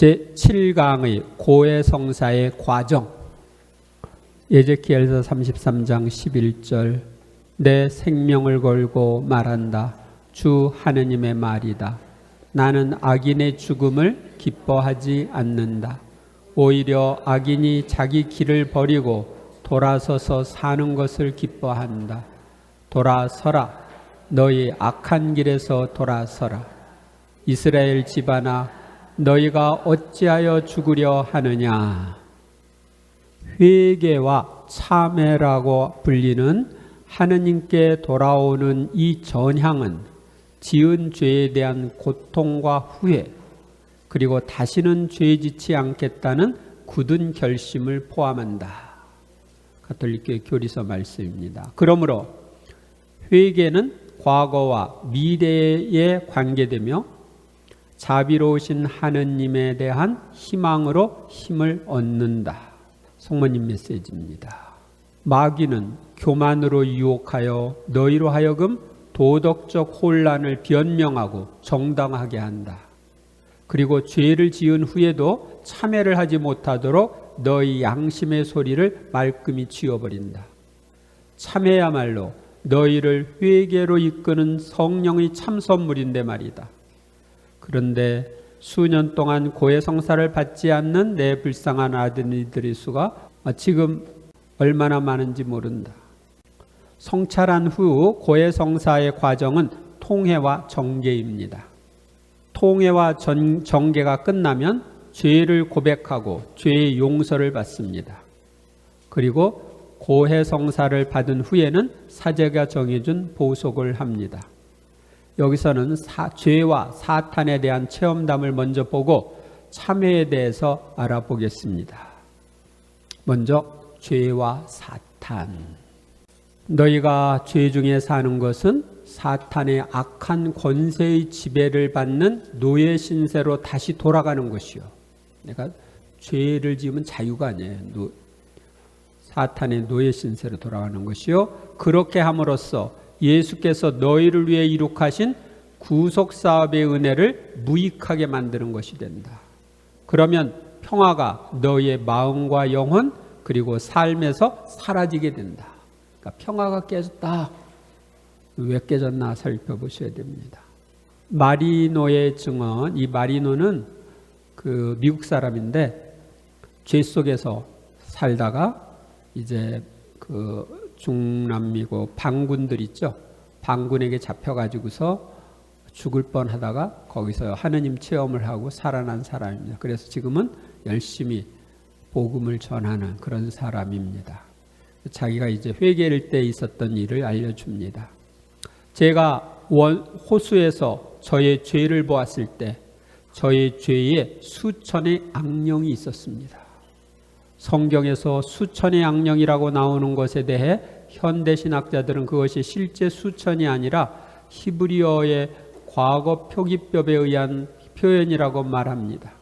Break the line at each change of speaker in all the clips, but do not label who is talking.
제7강의 고해성사의 과정. 에제키엘서 33장 11절. 내 생명을 걸고 말한다. 주 하느님의 말이다. 나는 악인의 죽음을 기뻐하지 않는다. 오히려 악인이 자기 길을 버리고 돌아서서 사는 것을 기뻐한다. 돌아서라. 너희 악한 길에서 돌아서라. 이스라엘 집안아, 너희가 어찌하여 죽으려 하느냐. 회개와 참회라고 불리는 하느님께 돌아오는 이 전향은 지은 죄에 대한 고통과 후회, 그리고 다시는 죄 짓지 않겠다는 굳은 결심을 포함한다. 가톨릭교회 교리서 말씀입니다. 그러므로 회개는 과거와 미래에 관계되며 자비로우신 하느님에 대한 희망으로 힘을 얻는다. 성모님 메시지입니다. 마귀는 교만으로 유혹하여 너희로 하여금 도덕적 혼란을 변명하고 정당하게 한다. 그리고 죄를 지은 후에도 참회를 하지 못하도록 너희 양심의 소리를 말끔히 지워버린다. 참회야말로 너희를 회개로 이끄는 성령의 참 선물인데 말이다. 그런데 수년 동안 고해성사를 받지 않는 내 불쌍한 아들들의 수가 지금 얼마나 많은지 모른다. 성찰한 후 고해성사의 과정은 통회와 정계입니다. 통회와 정계가 끝나면 죄를 고백하고 죄의 용서를 받습니다. 그리고 고해성사를 받은 후에는 사제가 정해준 보속을 합니다. 여기서는 죄와 사탄에 대한 체험담을 먼저 보고 참회에 대해서 알아보겠습니다. 먼저 죄와 사탄. 너희가 죄 중에 사는 것은 사탄의 악한 권세의 지배를 받는 노예 신세로 다시 돌아가는 것이요. 내가 죄를 지으면 자유가 아니에요. 사탄의 노예 신세로 돌아가는 것이요. 그렇게 함으로써 예수께서 너희를 위해 이룩하신 구속사업의 은혜를 무익하게 만드는 것이 된다. 그러면 평화가 너희의 마음과 영혼 그리고 삶에서 사라지게 된다. 그러니까 평화가 깨졌다. 왜 깨졌나 살펴보셔야 됩니다. 마리노의 증언, 이 마리노는 그 미국 사람인데 죄 속에서 살다가 이제 그 중남미고 반군들 있죠. 반군에게 잡혀가지고서 죽을 뻔하다가 거기서 하느님 체험을 하고 살아난 사람입니다. 그래서 지금은 열심히 복음을 전하는 그런 사람입니다. 자기가 이제 회개할 때 있었던 일을 알려줍니다. 제가 호수에서 저의 죄를 보았을 때 저의 죄에 수천의 악령이 있었습니다. 성경에서 수천의 악령이라고 나오는 것에 대해 현대신학자들은 그것이 실제 수천이 아니라 히브리어의 과거 표기법에 의한 표현이라고 말합니다.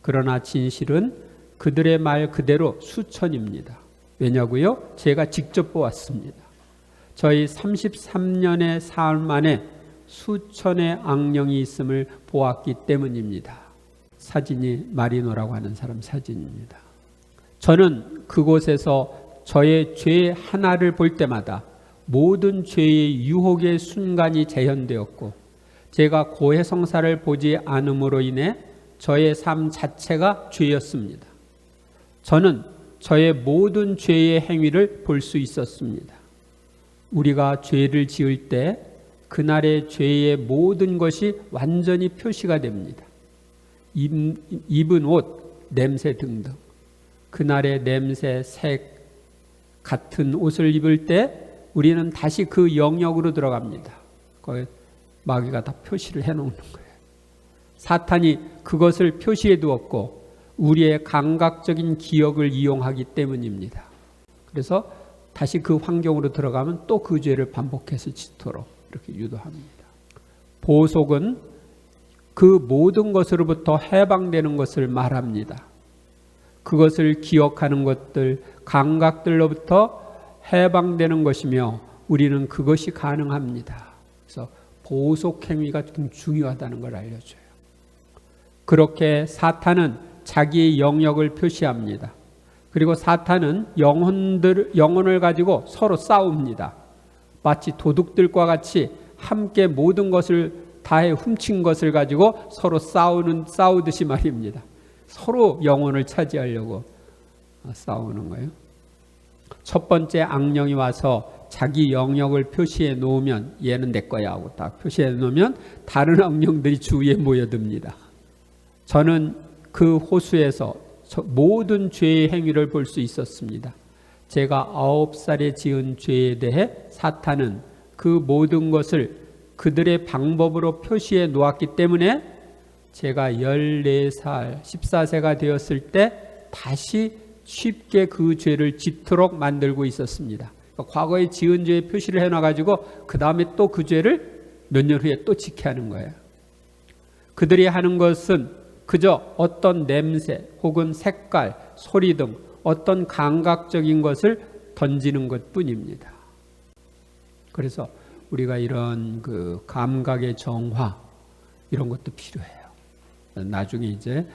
그러나 진실은 그들의 말 그대로 수천입니다. 왜냐고요? 제가 직접 보았습니다. 저희 33년의 삶 안에 수천의 악령이 있음을 보았기 때문입니다. 사진이 마리노라고 하는 사람 사진입니다. 저는 그곳에서 저의 죄 하나를 볼 때마다 모든 죄의 유혹의 순간이 재현되었고 제가 고해성사를 보지 않음으로 인해 저의 삶 자체가 죄였습니다. 저는 저의 모든 죄의 행위를 볼 수 있었습니다. 우리가 죄를 지을 때 그날의 죄의 모든 것이 완전히 표시가 됩니다. 입은 옷, 냄새 등등. 그날의 냄새, 색 같은 옷을 입을 때 우리는 다시 그 영역으로 들어갑니다. 거기 마귀가 다 표시를 해놓는 거예요. 사탄이 그것을 표시해 두었고 우리의 감각적인 기억을 이용하기 때문입니다. 그래서 다시 그 환경으로 들어가면 또 그 죄를 반복해서 짓도록 이렇게 유도합니다. 보속은 그 모든 것으로부터 해방되는 것을 말합니다. 그것을 기억하는 것들, 감각들로부터 해방되는 것이며 우리는 그것이 가능합니다. 그래서 보속 행위가 좀 중요하다는 걸 알려줘요. 그렇게 사탄은 자기의 영역을 표시합니다. 그리고 사탄은 영혼을 가지고 서로 싸웁니다. 마치 도둑들과 같이 함께 모든 것을 다해 훔친 것을 가지고 서로 싸우듯이 말입니다. 서로 영혼을 차지하려고 싸우는 거예요. 첫 번째 악령이 와서 자기 영역을 표시해 놓으면 얘는 내 거야 하고 딱 표시해 놓으면 다른 악령들이 주위에 모여듭니다. 저는 그 호수에서 모든 죄의 행위를 볼 수 있었습니다. 제가 9살에 지은 죄에 대해 사탄은 그 모든 것을 그들의 방법으로 표시해 놓았기 때문에 제가 14살, 14세가 되었을 때 다시 쉽게 그 죄를 짓도록 만들고 있었습니다. 그러니까 과거에 지은 죄에 표시를 해놔가지고 그 다음에 또 그 죄를 몇 년 후에 또 짓게 하는 거예요. 그들이 하는 것은 그저 어떤 냄새 혹은 색깔, 소리 등 어떤 감각적인 것을 던지는 것뿐입니다. 그래서 우리가 이런 그 감각의 정화 이런 것도 필요해요. 나중에 이제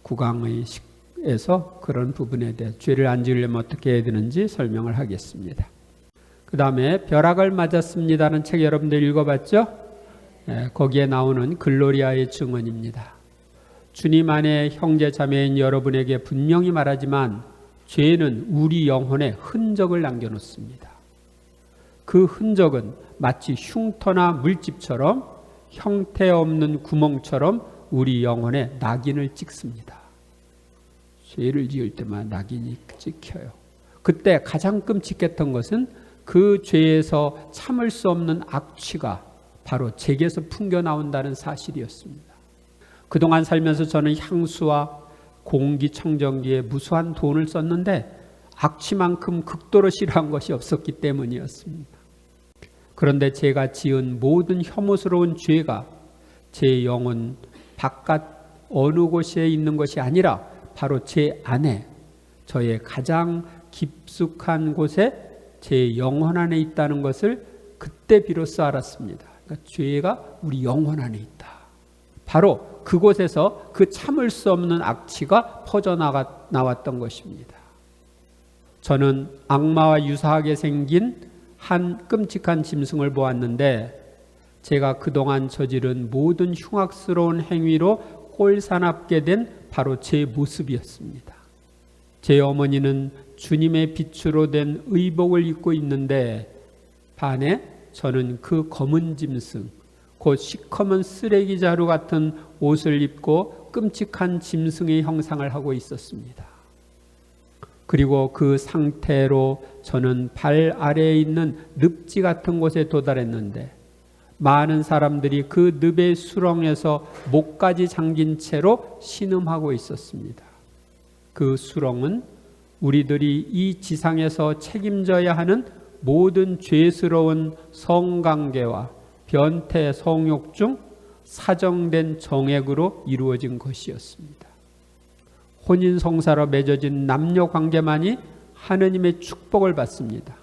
국왕의에서 그런 부분에 대해 죄를 안 지으려면 어떻게 해야 되는지 설명을 하겠습니다. 그 다음에 벼락을 맞았습니다는 책 여러분들 읽어봤죠? 거기에 나오는 글로리아의 증언입니다. 주님 안에 형제 자매인 여러분에게 분명히 말하지만 죄는 우리 영혼에 흔적을 남겨놓습니다. 그 흔적은 마치 흉터나 물집처럼 형태없는 구멍처럼 우리 영혼에 낙인을 찍습니다. 죄를 지을 때만 낙인이 찍혀요. 그때 가장 끔찍했던 것은 그 죄에서 참을 수 없는 악취가 바로 제게서 풍겨나온다는 사실이었습니다. 그동안 살면서 저는 향수와 공기청정기에 무수한 돈을 썼는데 악취만큼 극도로 싫어한 것이 없었기 때문이었습니다. 그런데 제가 지은 모든 혐오스러운 죄가 제 영혼 바깥 어느 곳에 있는 것이 아니라 바로 제 안에 저의 가장 깊숙한 곳에 제 영혼 안에 있다는 것을 그때 비로소 알았습니다. 그러니까 죄가 우리 영혼 안에 있다. 바로 그곳에서 그 참을 수 없는 악취가 퍼져나왔던 것입니다. 저는 악마와 유사하게 생긴 한 끔찍한 짐승을 보았는데 제가 그동안 저지른 모든 흉악스러운 행위로 꼴사납게 된 바로 제 모습이었습니다. 제 어머니는 주님의 빛으로 된 의복을 입고 있는데 반에 저는 그 검은 짐승, 곧 시커먼 쓰레기 자루 같은 옷을 입고 끔찍한 짐승의 형상을 하고 있었습니다. 그리고 그 상태로 저는 발 아래에 있는 늪지 같은 곳에 도달했는데 많은 사람들이 그 늪의 수렁에서 목까지 잠긴 채로 신음하고 있었습니다. 그 수렁은 우리들이 이 지상에서 책임져야 하는 모든 죄스러운 성관계와 변태 성욕 중 사정된 정액으로 이루어진 것이었습니다. 혼인성사로 맺어진 남녀 관계만이 하느님의 축복을 받습니다.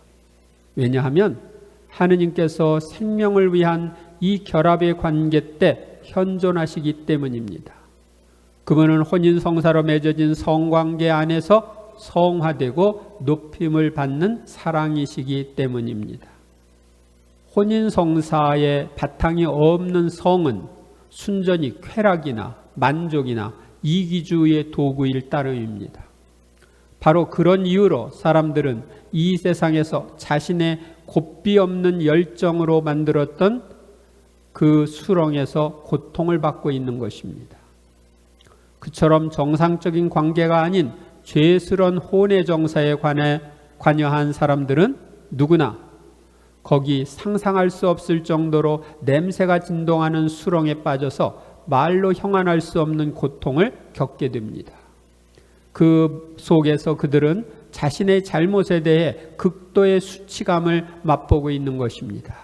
왜냐하면 하느님께서 생명을 위한 이 결합의 관계 때 현존하시기 때문입니다. 그분은 혼인성사로 맺어진 성관계 안에서 성화되고 높임을 받는 사랑이시기 때문입니다. 혼인성사의 바탕이 없는 성은 순전히 쾌락이나 만족이나 이기주의의 도구일 따름입니다. 바로 그런 이유로 사람들은 이 세상에서 자신의 곱비 없는 열정으로 만들었던 그 수렁에서 고통을 받고 있는 것입니다. 그처럼 정상적인 관계가 아닌 죄스러운 혼의 정사에 관여한 사람들은 누구나 거기 상상할 수 없을 정도로 냄새가 진동하는 수렁에 빠져서 말로 형언할 수 없는 고통을 겪게 됩니다. 그 속에서 그들은 자신의 잘못에 대해 극도의 수치감을 맛보고 있는 것입니다.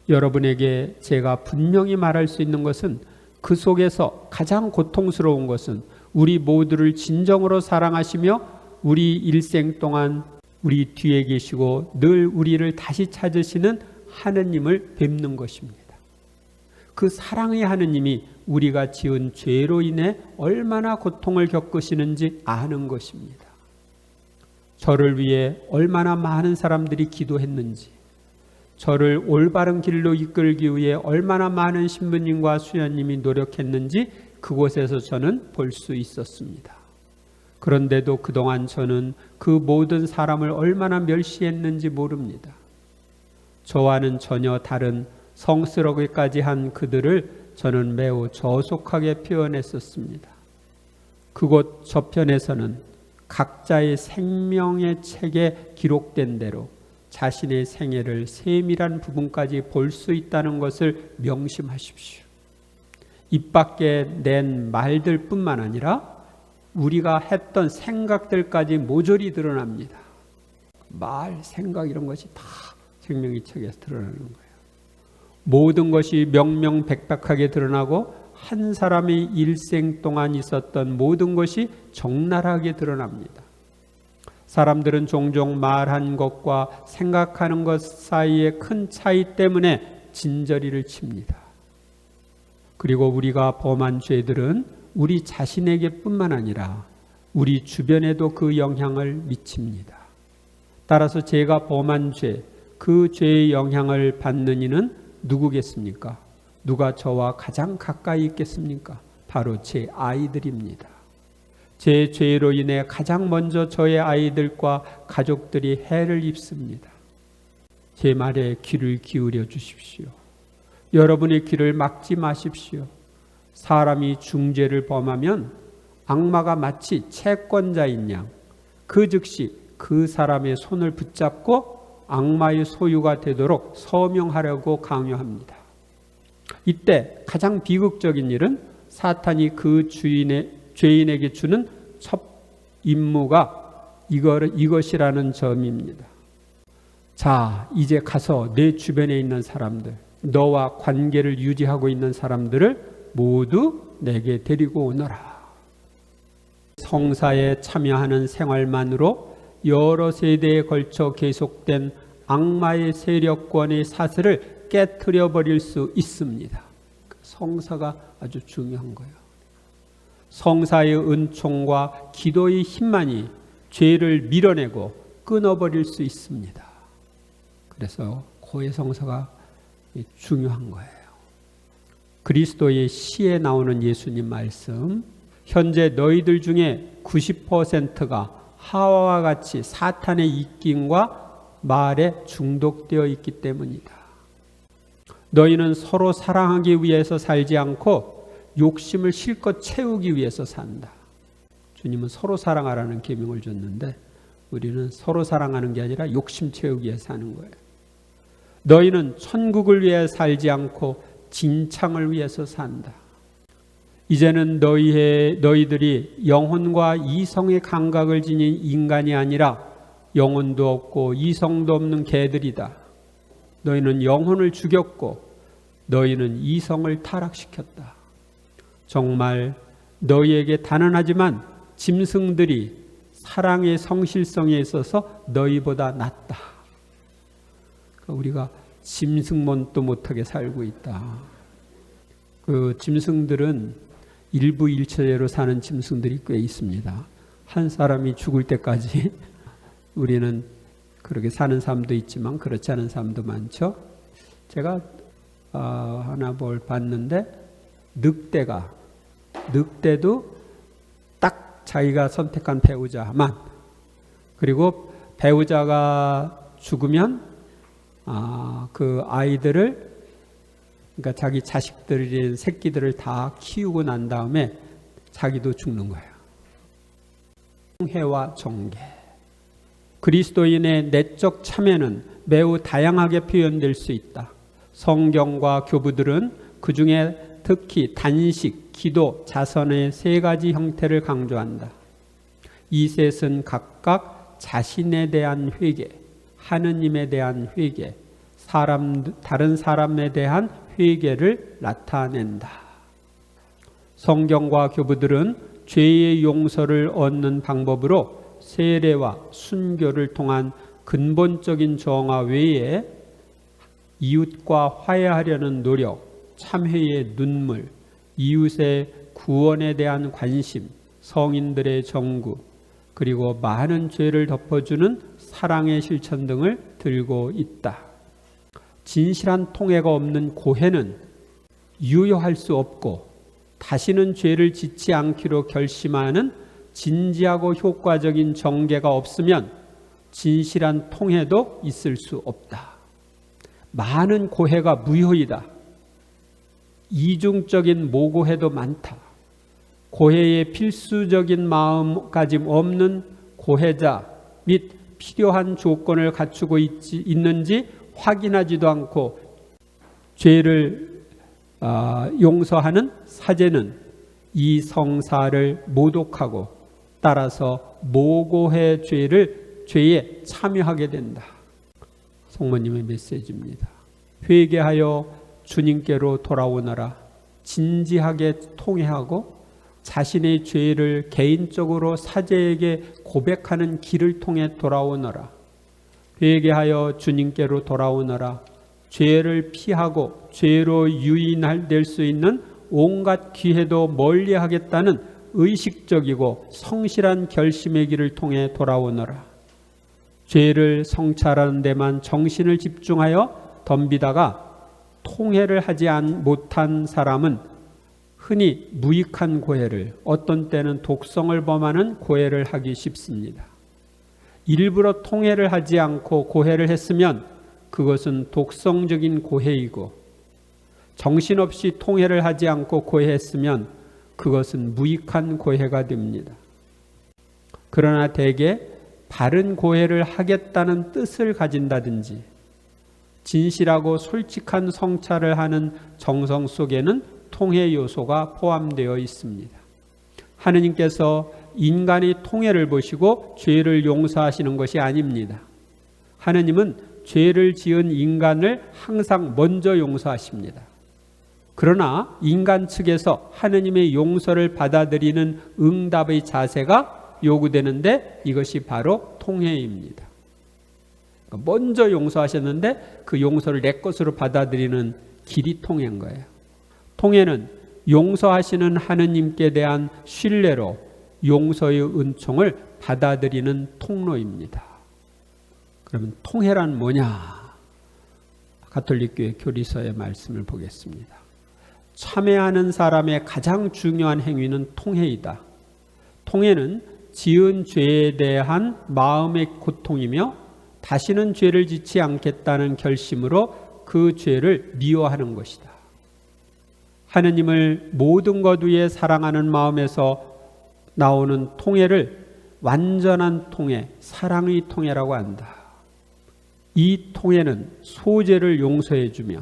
여러분에게 제가 분명히 말할 수 있는 것은 그 속에서 가장 고통스러운 것은 우리 모두를 진정으로 사랑하시며 우리 일생 동안 우리 뒤에 계시고 늘 우리를 다시 찾으시는 하느님을 뵙는 것입니다. 그 사랑의 하느님이 우리가 지은 죄로 인해 얼마나 고통을 겪으시는지 아는 것입니다. 저를 위해 얼마나 많은 사람들이 기도했는지, 저를 올바른 길로 이끌기 위해 얼마나 많은 신부님과 수녀님이 노력했는지 그곳에서 저는 볼 수 있었습니다. 그런데도 그동안 저는 그 모든 사람을 얼마나 멸시했는지 모릅니다. 저와는 전혀 다른 성스러기까지 한 그들을 저는 매우 저속하게 표현했었습니다. 그곳 저편에서는 각자의 생명의 책에 기록된 대로 자신의 생애를 세밀한 부분까지 볼 수 있다는 것을 명심하십시오. 입 밖에 낸 말들뿐만 아니라 우리가 했던 생각들까지 모조리 드러납니다. 말, 생각 이런 것이 다 생명의 책에서 드러나는 거예요. 모든 것이 명명백백하게 드러나고 한 사람의 일생 동안 있었던 모든 것이 적나라하게 드러납니다. 사람들은 종종 말한 것과 생각하는 것 사이의 큰 차이 때문에 진저리를 칩니다. 그리고 우리가 범한 죄들은 우리 자신에게 뿐만 아니라 우리 주변에도 그 영향을 미칩니다. 따라서 제가 범한 죄, 그 죄의 영향을 받는 이는 누구겠습니까? 누가 저와 가장 가까이 있겠습니까? 바로 제 아이들입니다. 제 죄로 인해 가장 먼저 저의 아이들과 가족들이 해를 입습니다. 제 말에 귀를 기울여 주십시오. 여러분의 귀를 막지 마십시오. 사람이 중죄를 범하면 악마가 마치 채권자인 양 그 즉시 그 사람의 손을 붙잡고 악마의 소유가 되도록 서명하려고 강요합니다. 이때 가장 비극적인 일은 사탄이 그 죄인에게 주는 첫 임무가 이것이라는 점입니다. 자, 이제 가서 내 주변에 있는 사람들, 너와 관계를 유지하고 있는 사람들을 모두 내게 데리고 오너라. 성사에 참여하는 생활만으로 여러 세대에 걸쳐 계속된 악마의 세력권의 사슬을 깨트려 버릴 수 있습니다. 성사가 아주 중요한 거예요. 성사의 은총과 기도의 힘만이 죄를 밀어내고 끊어버릴 수 있습니다. 그래서 고해 성사가 중요한 거예요. 그리스도의 시에 나오는 예수님 말씀, 현재 너희들 중에 90%가 하와와 같이 사탄의 입김과 말에 중독되어 있기 때문이다. 너희는 서로 사랑하기 위해서 살지 않고 욕심을 실컷 채우기 위해서 산다. 주님은 서로 사랑하라는 계명을 줬는데 우리는 서로 사랑하는 게 아니라 욕심 채우기 위해 사는 거예요. 너희는 천국을 위해 살지 않고 진창을 위해서 산다. 이제는 너희들이 영혼과 이성의 감각을 지닌 인간이 아니라 영혼도 없고 이성도 없는 개들이다. 너희는 영혼을 죽였고 너희는 이성을 타락시켰다. 정말 너희에게 단언하지만 짐승들이 사랑의 성실성에 있어서 너희보다 낫다. 우리가 짐승몬도 못하게 살고 있다. 그 짐승들은 일부 일처제로 사는 짐승들이 꽤 있습니다. 한 사람이 죽을 때까지 우리는 그렇게 사는 사람도 있지만 그렇지 않은 사람도 많죠. 제가 하나 봤는데 늑대도 딱 자기가 선택한 배우자만, 그리고 배우자가 죽으면 그 아이들을, 그러니까 자기 자식들인 새끼들을 다 키우고 난 다음에 자기도 죽는 거예요. 성회와 정계. 그리스도인의 내적 참여는 매우 다양하게 표현될 수 있다. 성경과 교부들은 그 중에 특히 단식, 기도, 자선의 세 가지 형태를 강조한다. 이 셋은 각각 자신에 대한 회개, 하느님에 대한 회개, 다른 사람에 대한 회개를 나타낸다. 성경과 교부들은 죄의 용서를 얻는 방법으로 세례와 순교를 통한 근본적인 정화 외에 이웃과 화해하려는 노력, 참회의 눈물, 이웃의 구원에 대한 관심, 성인들의 정구, 그리고 많은 죄를 덮어주는 사랑의 실천 등을 들고 있다. 진실한 통회가 없는 고해는 유효할 수 없고 다시는 죄를 짓지 않기로 결심하는 진지하고 효과적인 정죄가 없으면 진실한 통회도 있을 수 없다. 많은 고해가 무효이다. 이중적인 모고해도 많다. 고해의 필수적인 마음가짐 없는 고해자 및 필요한 조건을 갖추고 있는지 확인하지도 않고 죄를 용서하는 사제는 이 성사를 모독하고 따라서 모고해 죄에 참여하게 된다. 성모님의 메시지입니다. 회개하여 주님께로 돌아오너라. 진지하게 통회하고 자신의 죄를 개인적으로 사제에게 고백하는 길을 통해 돌아오너라. 회개하여 주님께로 돌아오너라. 죄를 피하고 죄로 유인될 수 있는 온갖 기회도 멀리하겠다는 의식적이고 성실한 결심의 길을 통해 돌아오너라. 죄를 성찰하는 데만 정신을 집중하여 덤비다가 통회를 하지 못한 사람은 흔히 무익한 고해를, 어떤 때는 독성을 범하는 고해를 하기 쉽습니다. 일부러 통회를 하지 않고 고해를 했으면 그것은 독성적인 고해이고, 정신없이 통회를 하지 않고 고해했으면 그것은 무익한 고해가 됩니다. 그러나 대개 바른 고해를 하겠다는 뜻을 가진다든지 진실하고 솔직한 성찰을 하는 정성 속에는 통회 요소가 포함되어 있습니다. 하느님께서 인간의 통회를 보시고 죄를 용서하시는 것이 아닙니다. 하느님은 죄를 지은 인간을 항상 먼저 용서하십니다. 그러나 인간 측에서 하느님의 용서를 받아들이는 응답의 자세가 요구되는데 이것이 바로 통회입니다. 먼저 용서하셨는데 그 용서를 내 것으로 받아들이는 길이 통회인 거예요. 통회는 용서하시는 하느님께 대한 신뢰로 용서의 은총을 받아들이는 통로입니다. 그러면 통회란 뭐냐? 가톨릭교회 교리서의 말씀을 보겠습니다. 참회하는 사람의 가장 중요한 행위는 통회이다. 통회는 지은 죄에 대한 마음의 고통이며 다시는 죄를 짓지 않겠다는 결심으로 그 죄를 미워하는 것이다. 하느님을 모든 것 위에 사랑하는 마음에서 나오는 통회를 완전한 통회, 사랑의 통회라고 한다. 이 통회는 소죄를 용서해 주며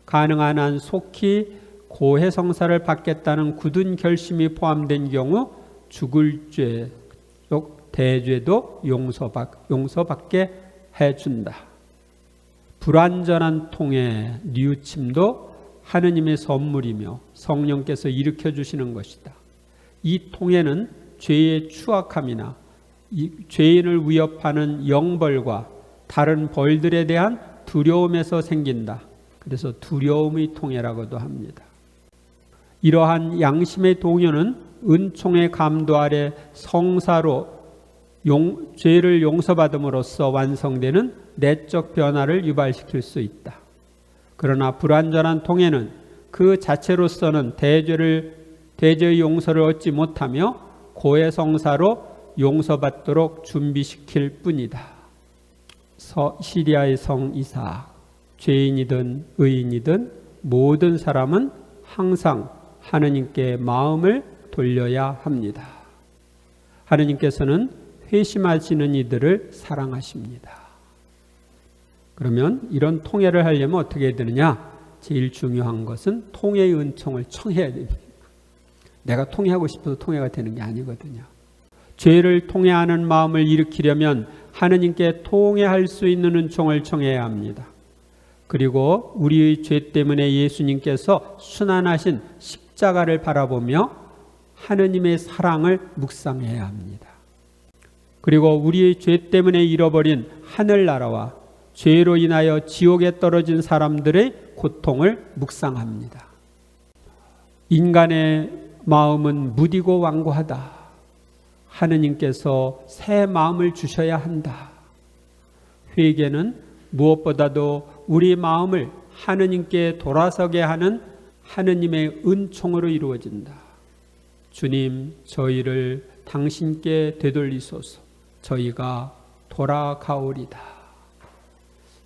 가능한 한 속히 고해 성사를 받겠다는 굳은 결심이 포함된 경우 죽을 죄, 대죄도 용서받게 해준다. 불완전한 통해, 뉘우침도 하느님의 선물이며 성령께서 일으켜 주시는 것이다. 이 통해는 죄의 추악함이나 죄인을 위협하는 영벌과 다른 벌들에 대한 두려움에서 생긴다. 그래서 두려움의 통해라고도 합니다. 이러한 양심의 동요는 은총의 감도 아래 성사로 죄를 용서받음으로써 완성되는 내적 변화를 유발시킬 수 있다. 그러나 불완전한 통해는 그 자체로서는 대죄의 용서를 얻지 못하며 고해 성사로 용서받도록 준비시킬 뿐이다. 시리아의 성 이삭, 죄인이든 의인이든 모든 사람은 항상 하느님께 마음을 돌려야 합니다. 하느님께서는 회심하시는 이들을 사랑하십니다. 그러면 이런 통회를 하려면 어떻게 해야 되느냐? 제일 중요한 것은 통회의 은총을 청해야 됩니다. 내가 통회하고 싶어서 통회가 되는 게 아니거든요. 죄를 통회하는 마음을 일으키려면 하느님께 통회할 수 있는 은총을 청해야 합니다. 그리고 우리의 죄 때문에 예수님께서 순환하신 십자가를 바라보며 하느님의 사랑을 묵상해야 합니다. 그리고 우리의 죄 때문에 잃어버린 하늘나라와 죄로 인하여 지옥에 떨어진 사람들의 고통을 묵상합니다. 인간의 마음은 무디고 완고하다. 하느님께서 새 마음을 주셔야 한다. 회개는 무엇보다도 우리 마음을 하느님께 돌아서게 하는 하느님의 은총으로 이루어진다. 주님, 저희를 당신께 되돌리소서. 저희가 돌아가오리다.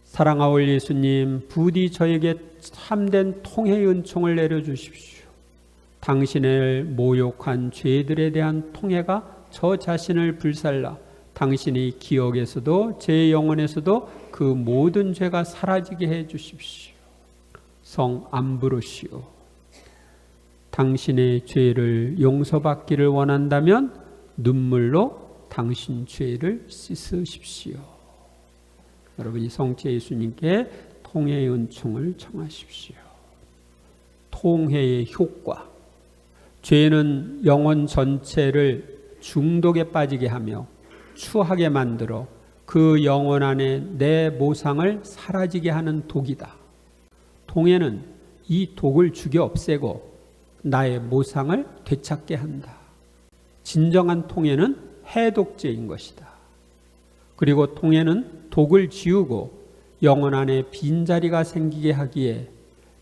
사랑하올 예수님, 부디 저에게 참된 통회의 은총을 내려주십시오. 당신을 모욕한 죄들에 대한 통회가 저 자신을 불살라 당신의 기억에서도 제 영혼에서도 그 모든 죄가 사라지게 해 주십시오. 성 암브로시오, 당신의 죄를 용서받기를 원한다면 눈물로 당신 죄를 씻으십시오. 여러분이 성체 예수님께 통회의 은총을 청하십시오. 통회의 효과. 죄는 영혼 전체를 중독에 빠지게 하며 추하게 만들어 그 영혼 안에 내 모상을 사라지게 하는 독이다. 통회는 이 독을 죽여 없애고 나의 모상을 되찾게 한다. 진정한 통회는 해독제인 것이다. 그리고 통회는 독을 지우고 영혼 안에 빈자리가 생기게 하기에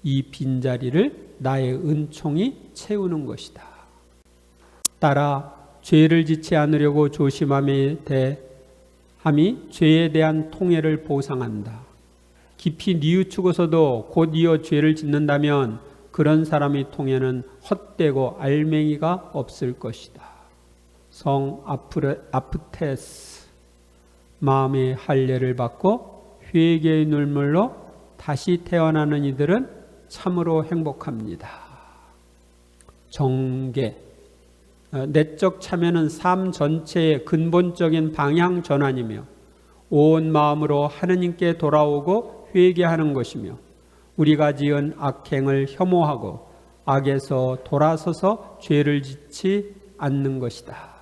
이 빈자리를 나의 은총이 채우는 것이다. 따라 죄를 짓지 않으려고 조심함이 죄에 대한 통회를 보상한다. 깊이 뉘우치고서도 곧 이어 죄를 짓는다면 그런 사람의 통회는 헛되고 알맹이가 없을 것이다. 성 아프테스, 마음의 할례를 받고 회개의 눈물로 다시 태어나는 이들은 참으로 행복합니다. 정계, 내적 참여는 삶 전체의 근본적인 방향 전환이며 온 마음으로 하느님께 돌아오고 회개하는 것이며 우리가 지은 악행을 혐오하고 악에서 돌아서서 죄를 짓지 않는 것이다.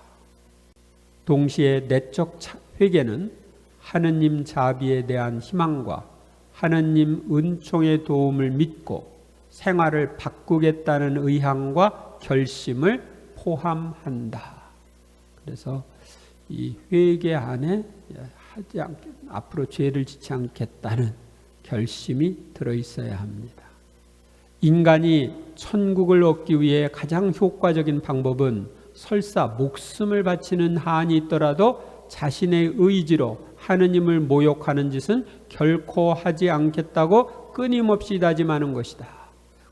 동시에 내적 회개는 하느님 자비에 대한 희망과 하느님 은총의 도움을 믿고 생활을 바꾸겠다는 의향과 결심을 포함한다. 그래서 이 회개 안에 앞으로 죄를 짓지 않겠다는 결심이 들어있어야 합니다. 인간이 천국을 얻기 위해 가장 효과적인 방법은 설사 목숨을 바치는 한이 있더라도 자신의 의지로 하느님을 모욕하는 짓은 결코 하지 않겠다고 끊임없이 다짐하는 것이다.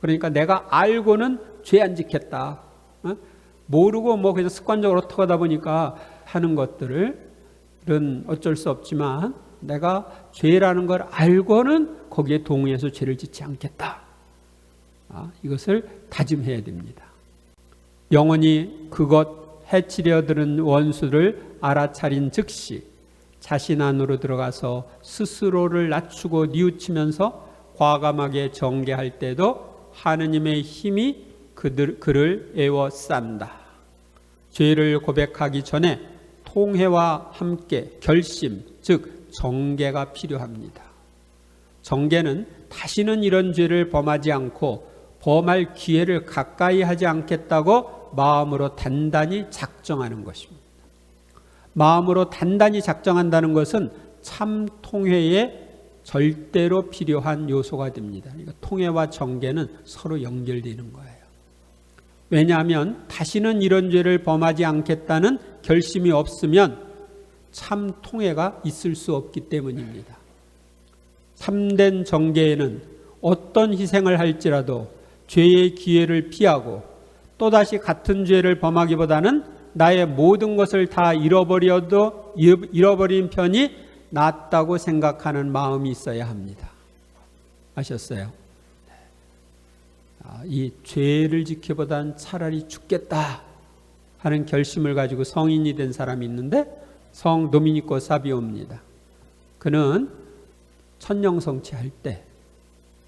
그러니까 내가 알고는 죄 안 짓겠다. 모르고 그냥 습관적으로 어떡하다 보니까 하는 것들은 어쩔 수 없지만 내가 죄라는 걸 알고는 거기에 동의해서 죄를 짓지 않겠다. 이것을 다짐해야 됩니다. 영원히 그것 해치려 드는 원수를 알아차린 즉시 자신 안으로 들어가서 스스로를 낮추고 뉘우치면서 과감하게 정죄할 때도 하느님의 힘이 그를 에워싼다. 죄를 고백하기 전에 통회와 함께 결심, 즉 정죄가 필요합니다. 정죄는 다시는 이런 죄를 범하지 않고 범할 기회를 가까이 하지 않겠다고 마음으로 단단히 작정하는 것입니다. 마음으로 단단히 작정한다는 것은 참 통회에 절대로 필요한 요소가 됩니다. 그러니까 통회와 정죄는 서로 연결되는 거예요. 왜냐하면 다시는 이런 죄를 범하지 않겠다는 결심이 없으면 참 통회가 있을 수 없기 때문입니다. 참된 정죄에는 어떤 희생을 할지라도 죄의 기회를 피하고 또다시 같은 죄를 범하기보다는 나의 모든 것을 다 잃어버린 편이 낫다고 생각하는 마음이 있어야 합니다. 아셨어요? 이 죄를 지키기보다는 차라리 죽겠다 하는 결심을 가지고 성인이 된 사람이 있는데 성 도미니코 사비오입니다. 그는 천년성취할 때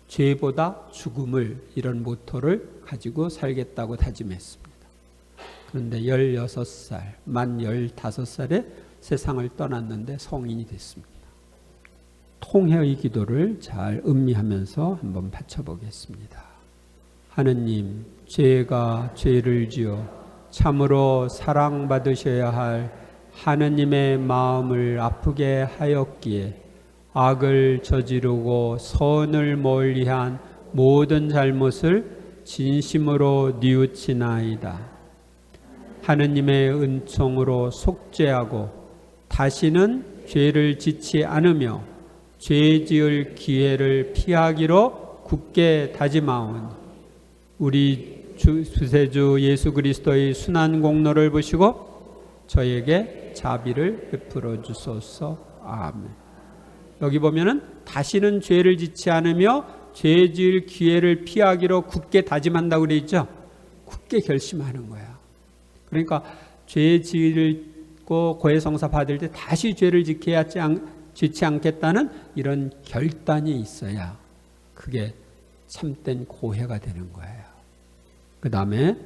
죄보다 죽음을 이런 모토를 가지고 살겠다고 다짐했습니다. 그런데 16살, 만 15살에 세상을 떠났는데 성인이 됐습니다. 통회의 기도를 잘 음미하면서 한번 바쳐보겠습니다. 하느님, 제가 죄를 지어 참으로 사랑받으셔야 할 하느님의 마음을 아프게 하였기에 악을 저지르고 선을 멀리한 모든 잘못을 진심으로 뉘우치나이다. 하느님의 은총으로 속죄하고 다시는 죄를 짓지 않으며 죄 지을 기회를 피하기로 굳게 다짐하오니 우리 구세주 예수 그리스도의 순한 공로를 보시고 저에게 자비를 베풀어 주소서. 아멘. 여기 보면은 다시는 죄를 짓지 않으며 죄 지을 기회를 피하기로 굳게 다짐한다고 그래 있죠. 굳게 결심하는 거야. 그러니까 죄 짓고 고해성사 받을 때 다시 죄를 짓지 않겠다는 이런 결단이 있어야 그게 참된 고해가 되는 거예요. 그 다음에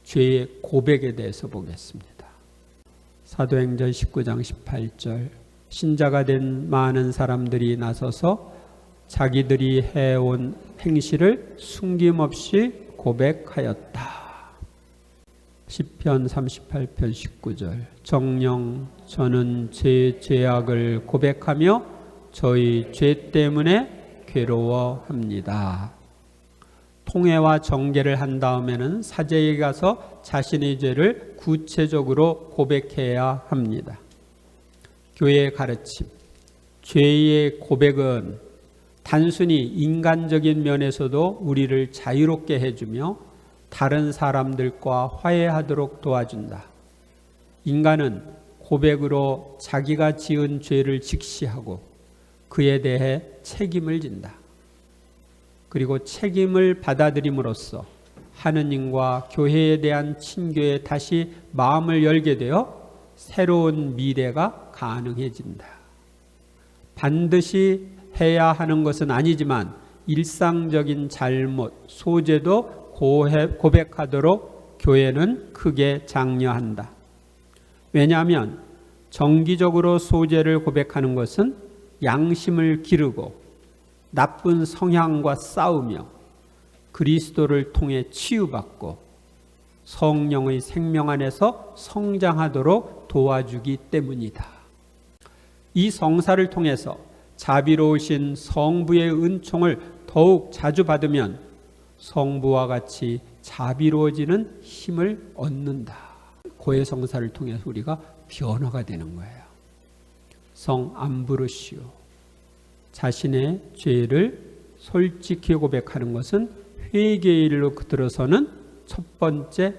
죄의 고백에 대해서 보겠습니다. 사도행전 19장 18절 신자가 된 많은 사람들이 나서서 자기들이 해온 행실을 숨김없이 고백하였다. 시편 38편 19절 정녕 저는 제 죄악을 고백하며 저희 죄 때문에 괴로워합니다. 통회와 정죄를 한 다음에는 사제에 가서 자신의 죄를 구체적으로 고백해야 합니다. 교회의 가르침, 죄의 고백은 단순히 인간적인 면에서도 우리를 자유롭게 해주며 다른 사람들과 화해하도록 도와준다. 인간은 고백으로 자기가 지은 죄를 직시하고 그에 대해 책임을 진다. 그리고 책임을 받아들임으로써 하느님과 교회에 대한 친교에 다시 마음을 열게 되어 새로운 미래가 가능해진다. 반드시 해야 하는 것은 아니지만 일상적인 잘못, 소재도 고백하도록 교회는 크게 장려한다. 왜냐하면 정기적으로 소재를 고백하는 것은 양심을 기르고 나쁜 성향과 싸우며 그리스도를 통해 치유받고 성령의 생명 안에서 성장하도록 도와주기 때문이다. 이 성사를 통해서 자비로우신 성부의 은총을 더욱 자주 받으면 성부와 같이 자비로워지는 힘을 얻는다. 고해 성사를 통해서 우리가 변화가 되는 거예요. 성 암브로시오 자신의 죄를 솔직히 고백하는 것은 회개의 일로 들어서는 첫 번째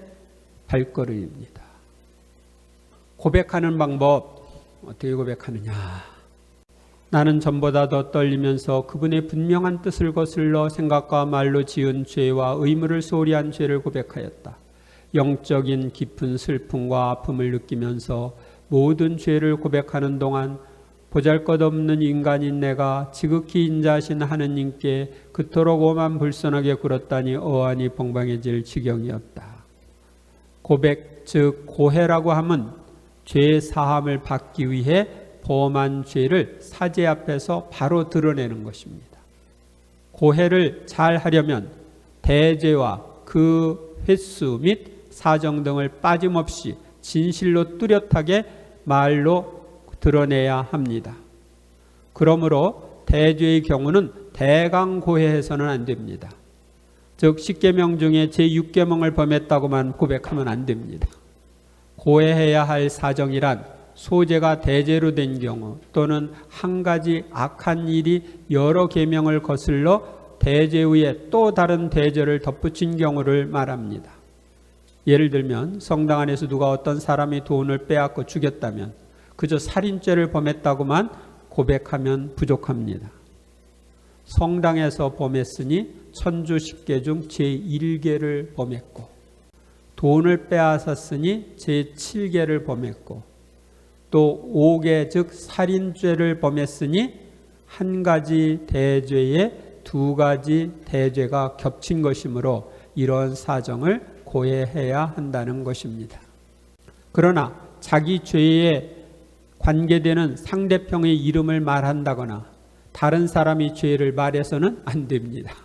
발걸음입니다. 고백하는 방법 어떻게 고백하느냐? 나는 전보다 더 떨리면서 그분의 분명한 뜻을 거슬러 생각과 말로 지은 죄와 의무를 소홀히 한 죄를 고백하였다. 영적인 깊은 슬픔과 아픔을 느끼면서 모든 죄를 고백하는 동안 보잘것없는 인간인 내가 지극히 인자하신 하느님께 그토록 오만 불선하게 굴었다니 어안이 벙벙해질 지경이었다. 고백 즉 고해라고 함은 죄 사함을 받기 위해 범한 죄를 사제 앞에서 바로 드러내는 것입니다. 고해를 잘 하려면 대죄와 그 횟수 및 사정 등을 빠짐없이 진실로 뚜렷하게 말로 드러내야 합니다. 그러므로 대죄의 경우는 대강고해해서는 안 됩니다. 즉 10계명 중에 제6계명을 범했다고만 고백하면 안 됩니다. 고해해야 할 사정이란 소재가 대죄로 된 경우 또는 한 가지 악한 일이 여러 계명을 거슬러 대죄 위에 또 다른 대죄를 덧붙인 경우를 말합니다. 예를 들면 성당 안에서 누가 어떤 사람이 돈을 빼앗고 죽였다면 그저 살인죄를 범했다고만 고백하면 부족합니다. 성당에서 범했으니 천주 10계 중 제1계를 범했고 돈을 빼앗았으니 제7계를 범했고 또 5계 즉 살인죄를 범했으니 한 가지 대죄에 두 가지 대죄가 겹친 것이므로 이런 사정을 고해해야 한다는 것입니다. 그러나 자기 죄에 관계되는 상대편의 이름을 말한다거나 다른 사람이 죄를 말해서는 안 됩니다.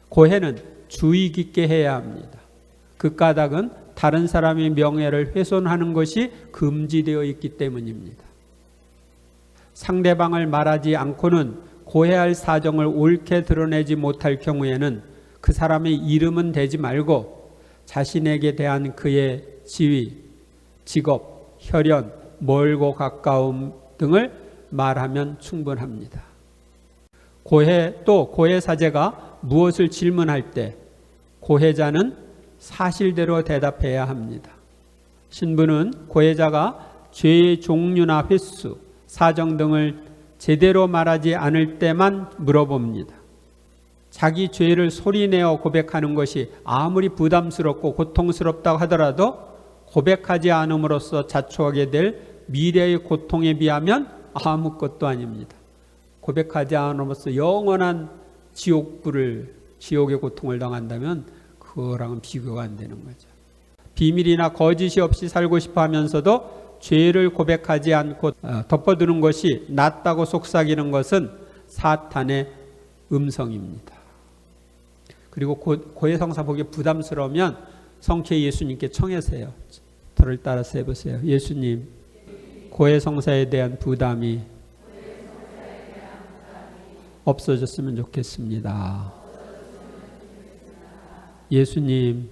고해는 주의 깊게 해야 합니다. 그 까닭은 다른 사람의 명예를 훼손하는 것이 금지되어 있기 때문입니다. 상대방을 말하지 않고는 고해할 사정을 옳게 드러내지 못할 경우에는 그 사람의 이름은 대지 말고 자신에게 대한 그의 지위, 직업, 혈연, 멀고 가까움 등을 말하면 충분합니다. 고해 사제가 무엇을 질문할 때 고해자는 사실대로 대답해야 합니다. 신부는 고해자가 죄의 종류나 횟수, 사정 등을 제대로 말하지 않을 때만 물어봅니다. 자기 죄를 소리내어 고백하는 것이 아무리 부담스럽고 고통스럽다고 하더라도 고백하지 않음으로써 자초하게 될 미래의 고통에 비하면 아무것도 아닙니다. 고백하지 않음으로써 영원한 지옥의 고통을 당한다면 그거랑은 비교가 안 되는 거죠. 비밀이나 거짓이 없이 살고 싶어 하면서도 죄를 고백하지 않고 덮어두는 것이 낫다고 속삭이는 것은 사탄의 음성입니다. 그리고 고해성사 보기 부담스러우면 성체 예수님께 청하세요. 저를 따라서 해보세요. 예수님, 고해성사에 대한 부담이 없어졌으면 좋겠습니다. 예수님,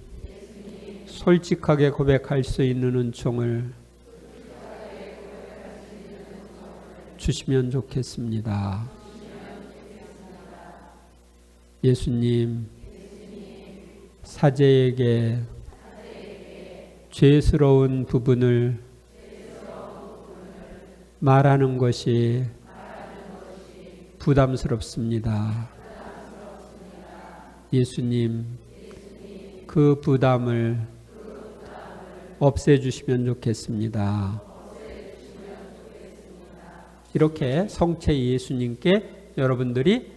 솔직하게 고백할 수 있는 은총을 주시면 좋겠습니다. 예수님, 사제에게 죄스러운 부분을 말하는 것이 부담스럽습니다. 예수님, 그 부담을 없애주시면 좋겠습니다. 이렇게 성체 예수님께 여러분들이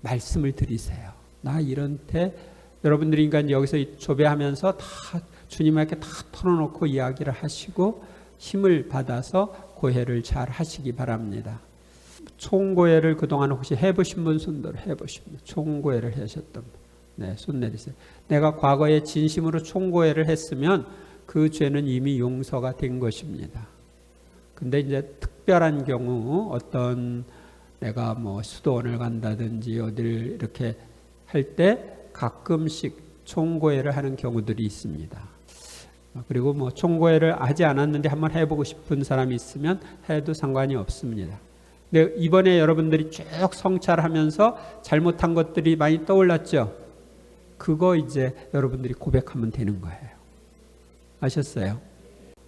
말씀을 드리세요. 나 이런 때 여러분들이 그러니까 여기서 조배하면서 다 주님에게 다 털어놓고 이야기를 하시고 힘을 받아서 고해를 잘 하시기 바랍니다. 총고해를 그동안 혹시 해보신 분 손들어 해보신 분, 총고해를 하셨던 분, 네, 손 내리세요. 내가 과거에 진심으로 총고해를 했으면 그 죄는 이미 용서가 된 것입니다. 근데 이제 특별한 경우 어떤 내가 뭐 수도원을 간다든지 어디를 이렇게 할 때 가끔씩 총고해를 하는 경우들이 있습니다. 그리고 뭐 총고해를 하지 않았는데 한번 해보고 싶은 사람이 있으면 해도 상관이 없습니다. 근데 이번에 여러분들이 쭉 성찰하면서 잘못한 것들이 많이 떠올랐죠? 그거 이제 여러분들이 고백하면 되는 거예요. 아셨어요?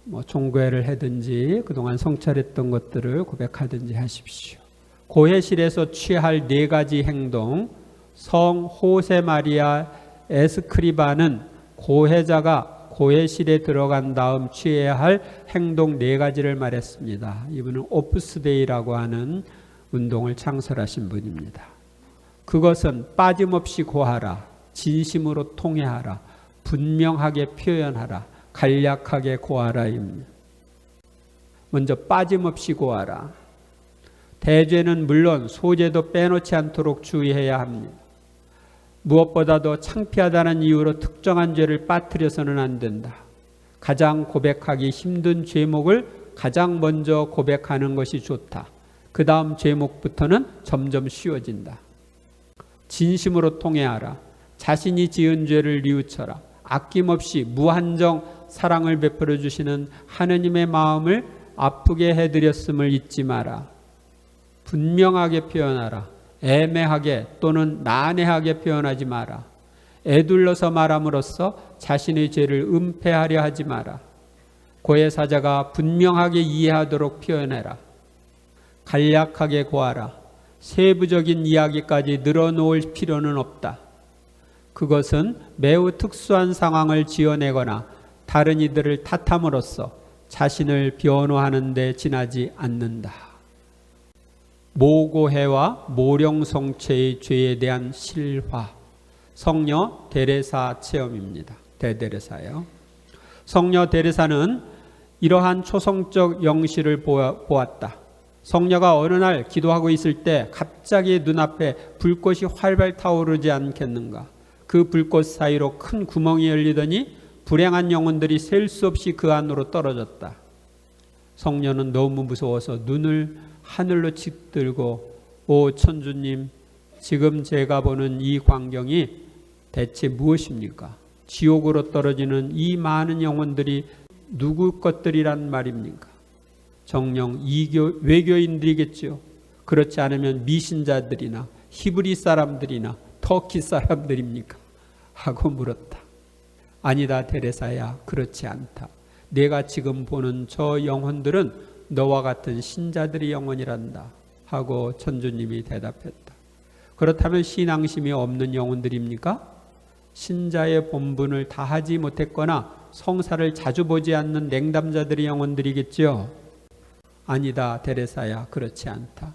뭐 총고해를 하든지 그동안 성찰했던 것들을 고백하든지 하십시오. 고해실에서 취할 4가지 행동, 성 호세 마리아 에스크리바는 고해자가 고해실에 들어간 다음 취해야 할 행동 4가지를 말했습니다. 이분은 오프스데이라고 하는 운동을 창설하신 분입니다. 그것은 빠짐없이 고하라, 진심으로 통회하라, 분명하게 표현하라, 간략하게 고하라입니다. 먼저 빠짐없이 고하라. 대죄는 물론 소죄도 빼놓지 않도록 주의해야 합니다. 무엇보다도 창피하다는 이유로 특정한 죄를 빠뜨려서는 안 된다. 가장 고백하기 힘든 죄목을 가장 먼저 고백하는 것이 좋다. 그 다음 죄목부터는 점점 쉬워진다. 진심으로 통회하라. 자신이 지은 죄를 뉘우쳐라. 아낌없이 무한정 사랑을 베풀어 주시는 하느님의 마음을 아프게 해드렸음을 잊지 마라. 분명하게 표현하라. 애매하게 또는 난해하게 표현하지 마라. 애둘러서 말함으로써 자신의 죄를 은폐하려 하지 마라. 고해사자가 분명하게 이해하도록 표현해라. 간략하게 고하라. 세부적인 이야기까지 늘어놓을 필요는 없다. 그것은 매우 특수한 상황을 지어내거나 다른 이들을 탓함으로써 자신을 변호하는 데 지나지 않는다. 모고해와 모령성체의 죄에 대한 실화, 성녀 데레사 체험입니다. 대데레사요. 성녀 데레사는 이러한 초성적 영시를 보았다. 성녀가 어느 날 기도하고 있을 때 갑자기 눈앞에 불꽃이 활발 타오르지 않겠는가? 그 불꽃 사이로 큰 구멍이 열리더니 불행한 영혼들이 셀 수 없이 그 안으로 떨어졌다. 성녀는 너무 무서워서 눈을 하늘로 짓들고 오 천주님, 지금 제가 보는 이 광경이 대체 무엇입니까? 지옥으로 떨어지는 이 많은 영혼들이 누구 것들이란 말입니까? 정녕 외교인들이겠죠. 그렇지 않으면 미신자들이나 히브리 사람들이나 터키 사람들입니까? 하고 물었다. 아니다 테레사야, 그렇지 않다. 내가 지금 보는 저 영혼들은 너와 같은 신자들의 영혼이란다 하고 천주님이 대답했다. 그렇다면 신앙심이 없는 영혼들입니까? 신자의 본분을 다하지 못했거나 성사를 자주 보지 않는 냉담자들의 영혼들이겠죠. 아니다 데레사야, 그렇지 않다.